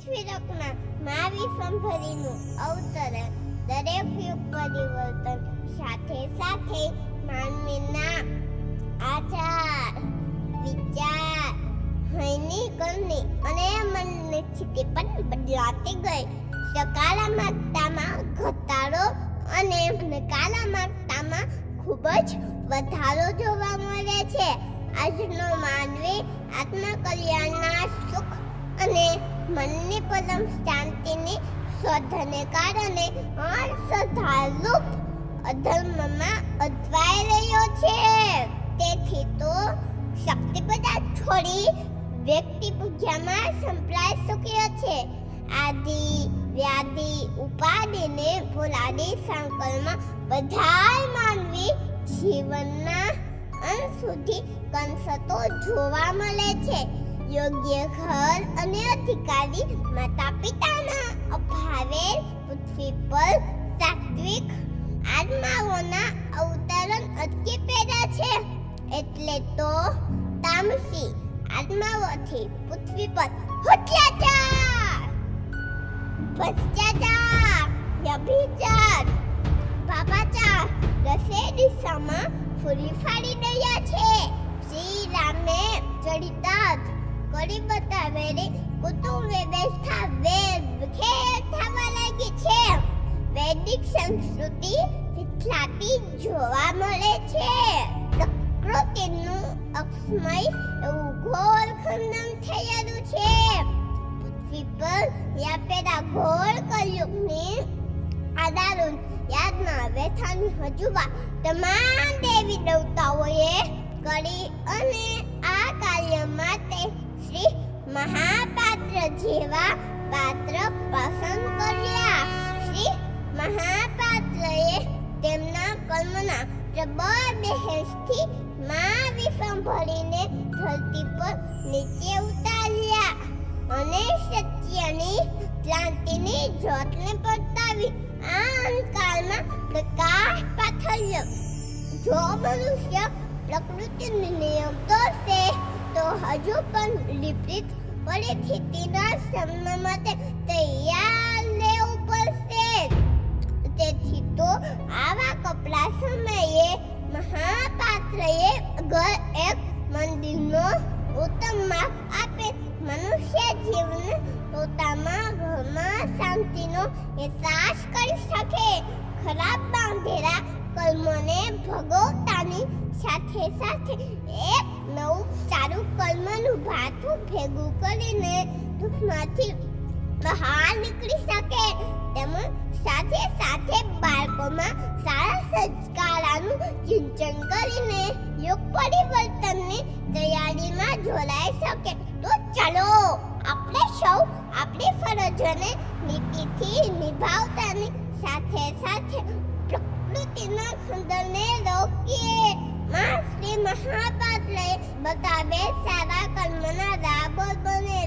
પૃથ્વીલોકમાં મહાવિશ્વંભરીનું અવતરણ, દરેક યુગ પરિવર્તન સાથે સાથે માનવીના આચાર, વિચાર, હૈની કરણી અને મનની સ્થિતિ પણ બદલાતી ગઈ. સકારાત્મકતામાં ઘટાડો અને નકારાત્મકતામાં ખૂબ જ વધારો જોવા મળે છે. આજનો માનવી આત્મકલ્યાણના સુખ અને મનની પરમ શાંતિની શોધને કારણે અસધાલુપ અધર્મમાં અટવાઈ રહ્યો છે. તેથી તો શક્તિ પદાર્થ છોડી વ્યક્તિ પૂજામાં સંપલાઈ શક્યો છે. આદિ વ્યાધિ ઉપાધિને ભૂલાડી સંકલ્પમાં બધા માનવી જીવનના અંત સુધી કંસતો જોવા મળે છે. યોગ્ય ઘર અને અધિકારી માતા પિતાના અભાવે પૃથ્વી પર સાત્વિક આત્માઓના અવતરણ અટકી પડ્યા છે. એટલે તો તામસી આત્માઓથી પૃથ્વી પર અત્યાચાર, ભ્રષ્ટાચાર, વ્યભિચાર, પાપાચાર દસે દિશામાં ફૂલી ફાડી રહ્યા છે. શ્રી રામે ચરિતાર્થ કરી બતાવેલી કુટુંબ વ્યવસ્થા વેરવિખેર થવા લાગી છે. વૈદિક સંસ્કૃતિ વિખરાતી જોવા મળે છે. પ્રકૃતિનું અક્ષમય એવું ઘોર ખંડન થયેલું છે. પૃથ્વી પર વ્યાપેલા ઘોર કલયુગની આદારુણ યાદમાં વ્યથાની હજુવા તમામ દેવી દેવતાઓએ કરી અને આ કાર્ય માટે શ્રી મહાપાત્ર જેવા પાત્ર પસંદ કર્યા. શ્રી મહાપાત્રએ તેમના કર્મના પ્રબળ બેહેસથી મહાવિશ્વંભરીને ધરતી પર નીચે ઉતાર્યા અને સત્યની ક્રાંતિની જ્યોતને પ્રગટાવી આ અંધકારમાં પ્રકાશ પાથર્યો. જો મનુષ્ય પ્રકૃતિનો નિયમ તોડશે તો હજુ પણ વિપરીત પરિસ્થિતિના સામના માટે તૈયાર રહેવું પડશે. તેથી તો આવા કપરા સમયે મહાપાત્રએ એક મંદિરનો ઉત્તમ માર્ગ આપે મનુષ્ય જીવને પોતાના ઘરમાં શાંતિનો અહેસાસ કરી શકે. ખરાબ બાંધેલા કર્મોને ભોગવતાની સાથે સાથે એક નવું સારું કર્મનું ભાથું ભેગું કરીને દુઃખમાંથી બહાર નીકળી શકે. તેમજ સાથે સાથે બાળકોમાં સારા સંસ્કારોનું સિંચન કરીને યુગ પરિવર્તનની તૈયારીમાં જોડાઈ શકે. તો ચાલો આપણે સૌ આપણી ફરજોને નીતિથી નિભાવતાની સાથે સાથે પ્રકૃતિના ખંડનને રોકીએ. શ્રી મહાપાત્રએ બતાવે સારા કર્મના રાબર બને